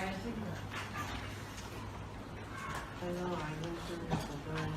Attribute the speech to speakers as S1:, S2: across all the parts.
S1: Hello, I want to learn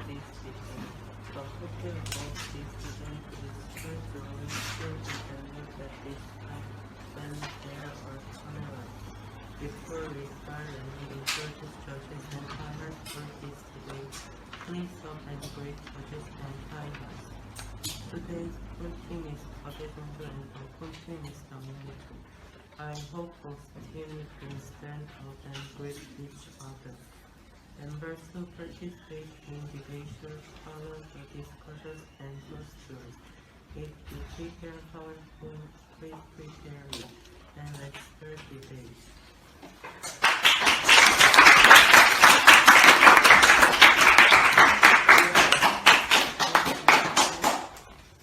S1: this speaking. The hotel of this student is first drawing skills and look at this time when there are cameras. Before we start learning important judges and timers for this debate, please stop and great judges and timers. Today's full team is Kabe동do and the full team is Dominic. I hope both teams will stand out and greet each other. Members who participate in debate should follow the discussions and postures. If you prepare PowerPoint, please prepare it, and let's start debate.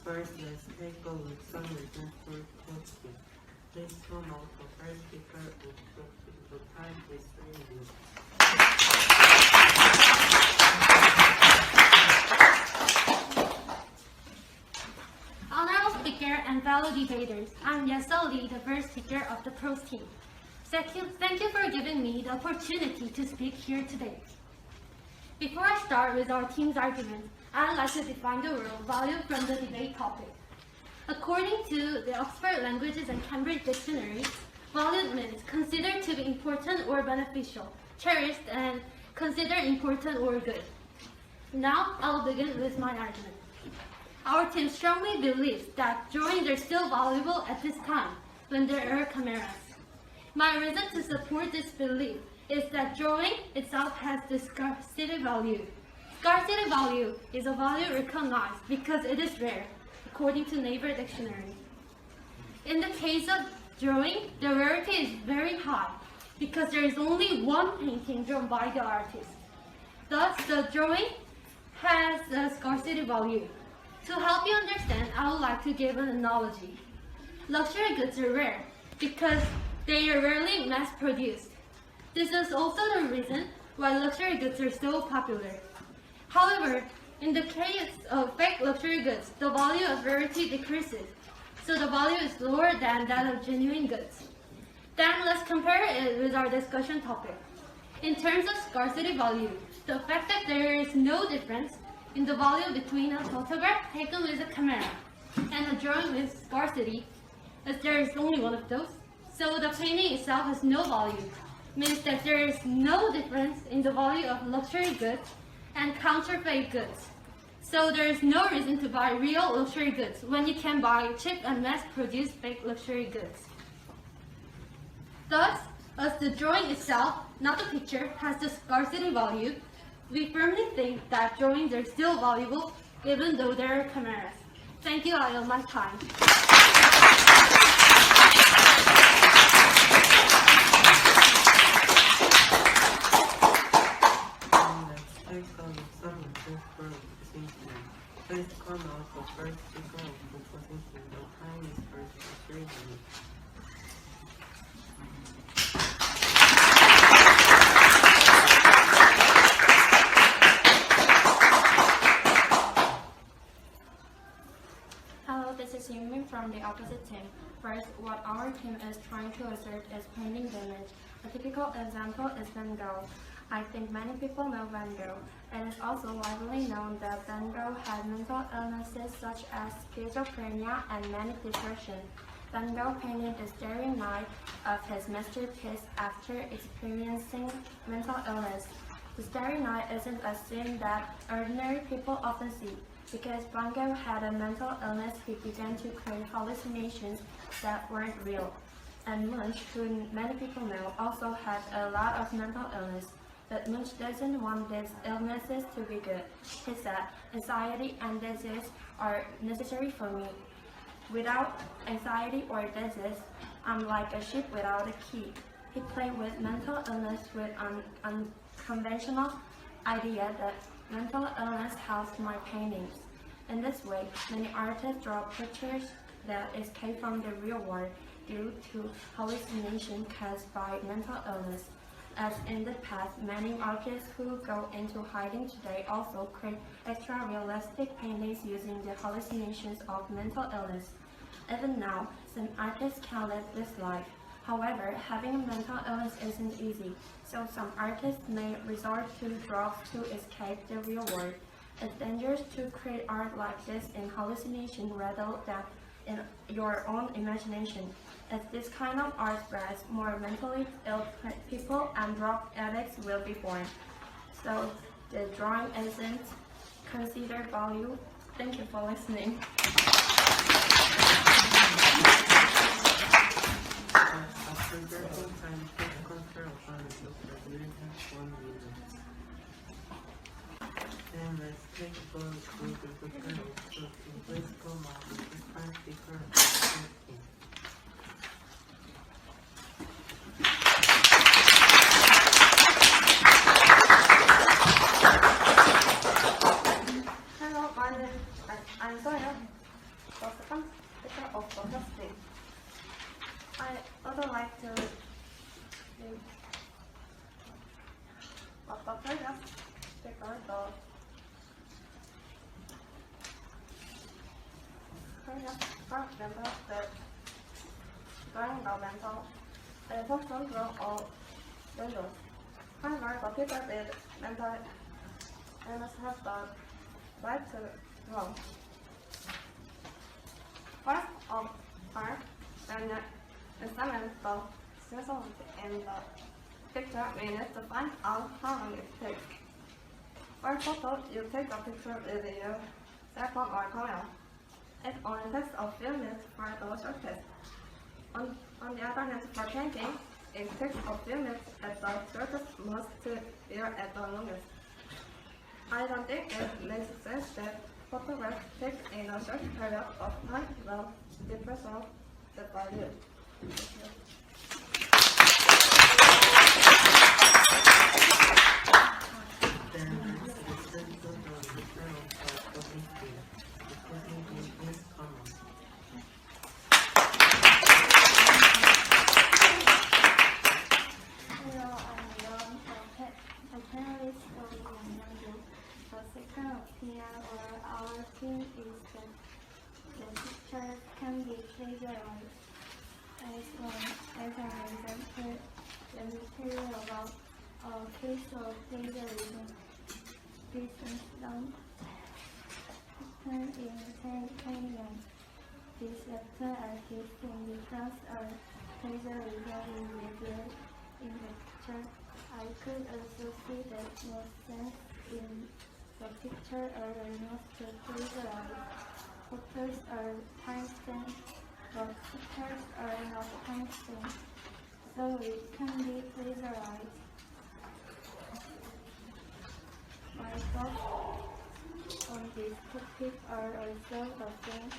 S1: First, let's take a look at some reasons for posting. Please come out the first speaker and the time is 3 minutes.
S2: Honorable Speaker and fellow debaters, I'm Yesel Lee, the first speaker of the pros team. Thank you for giving me the opportunity to speak here today. Before I start with our team's argument, I'd like to define the word value from the debate topic. According to the Oxford Languages and Cambridge Dictionary, value means considered to be important or beneficial, cherished, and considered important or good. Now, I'll begin with my argument. Our team strongly believes that drawings are still valuable at this time when there are cameras. My reason to support this belief is that drawing itself has the scarcity value. Scarcity value is a value recognized because it is rare, according to Naver Dictionary. In the case of drawing, the rarity is very high because there is only one painting drawn by the artist. Thus, the drawing has a scarcity value. To help you understand, I would like to give an analogy. Luxury goods are rare because they are rarely mass-produced. This is also the reason why luxury goods are so popular. However, in the case of fake luxury goods, the value of rarity decreases, so the value is lower than that of genuine goods. Then let's compare it with our discussion topic. In terms of scarcity value, the fact that there is no difference in the value between a photograph taken with a camera and a drawing with scarcity, as there is only one of those, so the painting itself has no value, means that there is no difference in the value of luxury goods and counterfeit goods. So there is no reason to buy real luxury goods when you can buy cheap and mass-produced fake luxury goods. Thus, as the drawing itself, not the picture, has the scarcity value, we firmly think that drawings are still valuable even though there are cameras. Thank you, I owe my time.
S1: Please come out the first speaker of the opposing team. The time is first 3 minutes.
S3: Hello, this is Yingmin from the opposite team. First, what our team is trying to assert is painting damage. A typical example is Van Gogh. I think many people know Van Gogh. It is also widely known that Van Gogh had mental illnesses such as schizophrenia and manic depression. Van Gogh painted the Starry Night of his masterpiece after experiencing mental illness. The Starry Night isn't a scene that ordinary people often see. Because Van Gogh had a mental illness, he began to create hallucinations that weren't real. And Munch, who many people know, also had a lot of mental illness. But Munch doesn't want these illnesses to be good. He said, anxiety and disease are necessary for me. Without anxiety or disease, I'm like a ship without a key. He played with mental illness with an unconventional idea that mental illness helps my paintings. In this way, many artists draw pictures that escape from the real world due to hallucination caused by mental illness. As in the past, many artists who go into hiding today also create extra realistic paintings using the hallucinations of mental illness. Even now, some artists can live this life. However, having a mental illness isn't easy, so some artists may resort to drugs to escape the real world. It's dangerous to create art like this in hallucination rather than in your own imagination. As this kind of art spreads, more mentally ill people and drug addicts will be born. So the drawing isn't considered value. Thank you for listening.
S1: After breaking time, take control of yourself for during 1 minute. Then let's take a go to the kernel. So please come up with the time speaker of the
S3: Hello, my name is I'm Sonia, the second speaker of the first day. I would like to read what the previous speaker does. Previous speaker remembers that during the mental person grow all dangerous. However, the people with mental illness have the right to grow. First of all, when examine the sensors in the picture, we need to find out how long it takes. For example, you take a picture with your cell phone or camera. It only takes a few minutes for the short test. On the other hand, for painting, it takes a few minutes at the shortest, most severe at the longest. I don't think it makes sense that photographs taken in a short period of time will differ the value.
S1: Then let's listen to the kernel of the history. The coding is common.
S4: Hello, I'm Young from a panelist of Yang. The second opinion or our team is that the pictures can be plagiarized. As an example, let me tell you about a case of plagiarism. Recent done happened in Kenya. This actor artist in France are plagiarism is revealed in the picture. I could also see that no sense in the picture or not to plagiarize. Photos are timestamped, but pictures are not timestamped, so it can be plagiarized. My thoughts on this topic are also the same.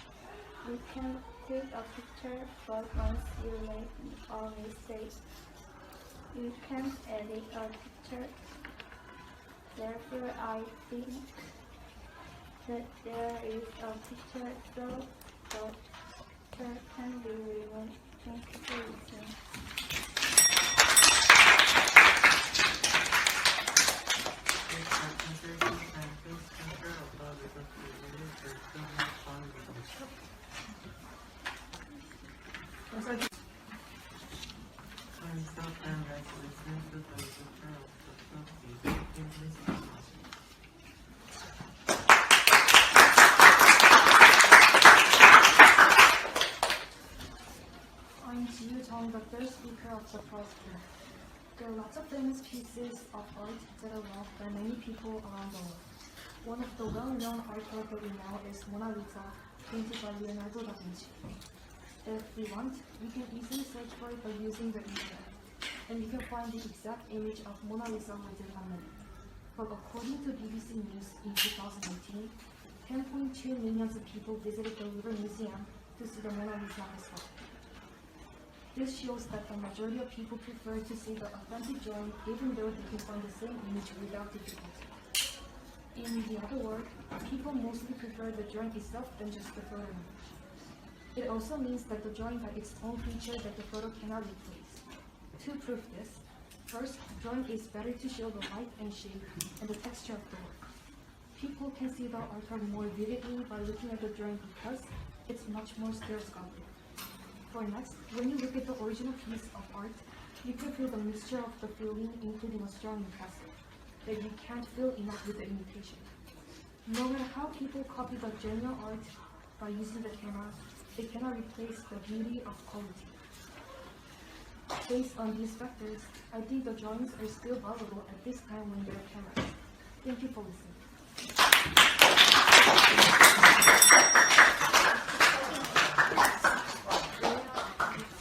S4: You can take a picture, but once you make a mistake, you can't edit a picture. Therefore, I think that there is a picture, so the picture can be removed. Thank you for listening.
S5: I'm Jiu Tong, the third speaker of the first group. There are lots of famous pieces of art that are loved by many people around the world. One of the well-known artwork that we know is Mona Lisa, painted by Leonardo da Vinci. If we want, we can easily search for it by using the internet, and we can find the exact image of Mona Lisa within a minute. But according to BBC News in 2018, 10.2 million people visited the Louvre Museum to see the Mona Lisa herself. This shows that the majority of people prefer to see the authentic drawing even though they can find the same image without difficulty. In the other word, people mostly prefer the drawing itself than just the photo image. It also means that the drawing has its own feature that the photo cannot replace. To prove this, first, drawing is better to show the light and shape and the texture of the work. People can see the artwork more vividly by looking at the drawing because it's much more stereoscopic. For next, when you look at the original piece of art, you can feel the mixture of the feeling, including a strong impression, that you can't feel enough with the imitation. No matter how people copy the genuine art by using the camera, they cannot replace the beauty of quality. Based on these factors, I think the drawings are still valuable at this time when they're cameras. Thank you for listening.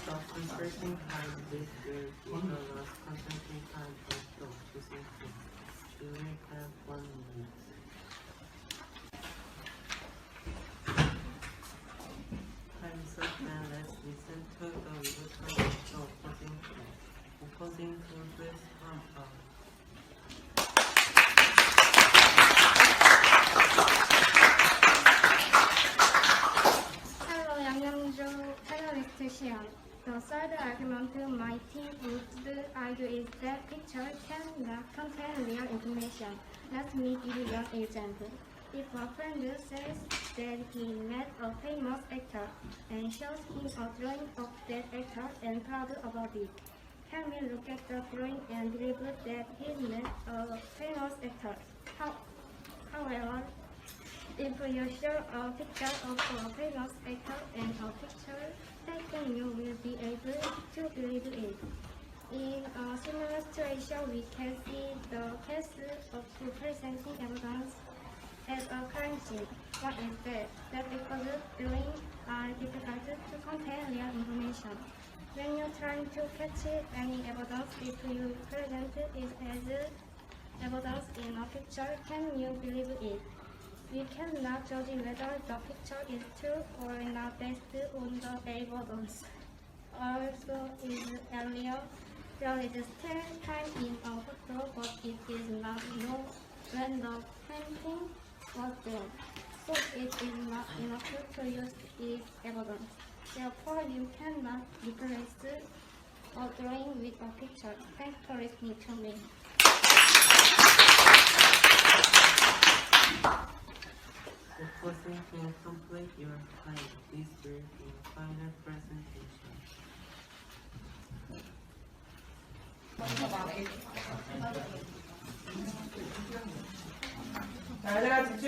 S1: Stop converting time with your data loss, concentrate time and thought to safety. You may have 1 minute. Time's up and let's listen to the rebuttal of the opposing forces from
S3: Hello, 양양조 panelist Xian. The third argument my team would argue is that picture cannot contain real information. Let me give you an example. If a friend says that he met a famous actor and shows him a drawing of that actor and proud about it, can we look at the drawing and believe that he met a famous actor? However, if you show a picture of a famous actor and a picture taken, you will be able to believe it. In a similar situation, we can see the case of presenting evidence at a crime scene. What is that? That because drawings are difficult to contain real information. When you're trying to catch any evidence, if you present it as evidence in a picture, can you believe it? We cannot judge whether the picture is true or not based on the evidence. Also, earlier, there is still time in a photo, but it is not known when the painting was done. So it is not enough to use its evidence. Therefore, you cannot replace a drawing with a picture. Thanks for listening to me.
S1: Opposing can complete your time. This will be final presentation.
S6: 자, 얘들아 집중.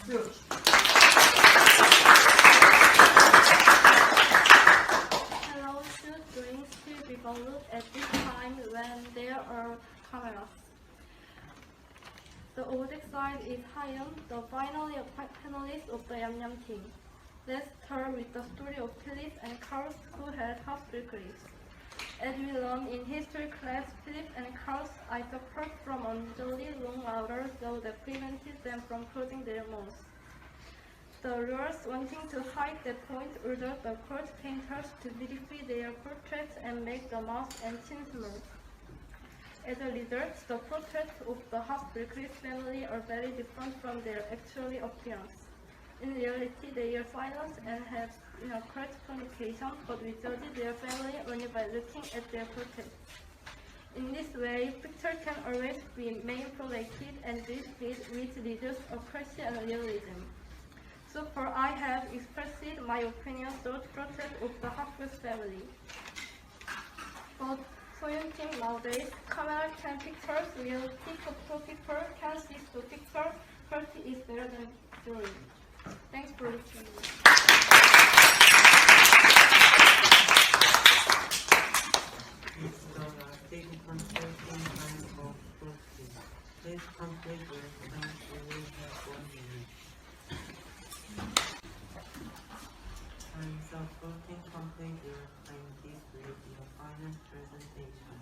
S6: 쭉.
S3: Hello, should drawings still be valued at this time when there are cameras? The object size is higher, the final panelist of the Yamyam team. Let's start with the story of Philip and Carl, who had hospital clips. As we learned in history class, Philip and Carl's eyes suffered from unusually long hours, though that prevented them from closing their mouths. The rulers, wanting to hide that point, ordered the court painters to beautify their portraits and make the mouth and chin smooth. As a result, the portraits of the Habsburg family are very different from their actual appearance. In reality, they are silent and have correct communication, but we judge their family only by looking at their portraits. In this way, picture can always be manipulated and disfigured, which leads accuracy and realism. So far, I have expressed my opinion on the portrait of the Habsburg family. But Soyun team nowadays, camera can pictures will take a people can see the picture, quality is better than drawing. Thanks for listening.
S1: It's the taking consulting time of protein. Please complete your time. You will have 1 minute. Time's up. Protein complete your time. This will be a final presentation.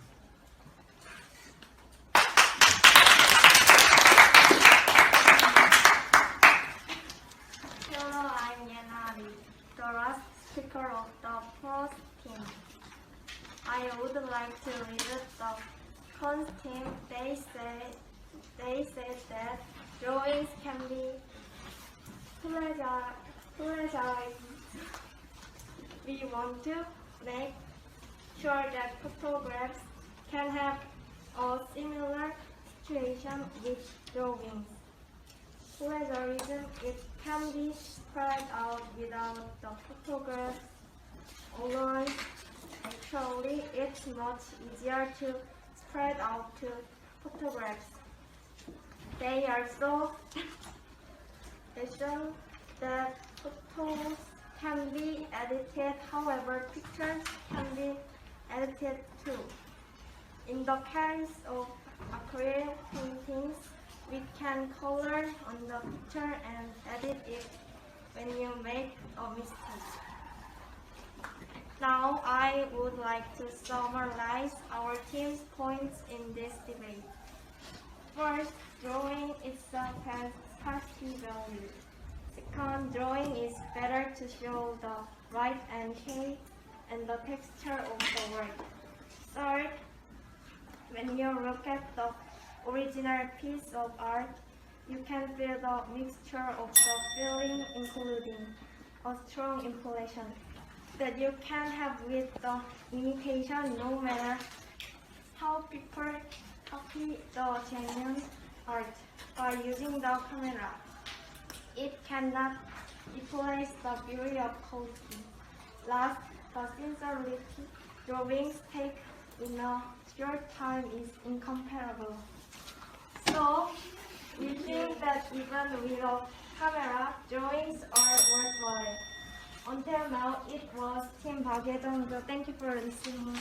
S3: Hello, I'm Yanari, the last speaker of the first team. I would like to read the first team. They said that drawings can be plagiarized. We want to make sure that photographs can have a similar situation with drawings.
S4: plagiarism, it can be spread out without the photographs. Although actually it's much easier to spread out to photographs. They are so efficient that photos can be edited, however pictures can be edited too. In the case of acrylic paintings, we can color on the picture and edit it when you make a mistake. Now I would like to summarize our team's points in this debate. First, drawing itself has scarcity value. Second, drawing is better to show the light and shade and the texture of the work. Third, when you look at the original piece of art, you can feel the mixture of the feeling, including a strong impression that you can have with the imitation, no matter how people copy the genuine art by using the camera. It cannot replace the beauty of quality. Last, the sincerity drawings take in a short time is incomparable. So, we think that even with a camera, drawings are worthwhile. Until now, it was Team Bagedong. Thank you for listening.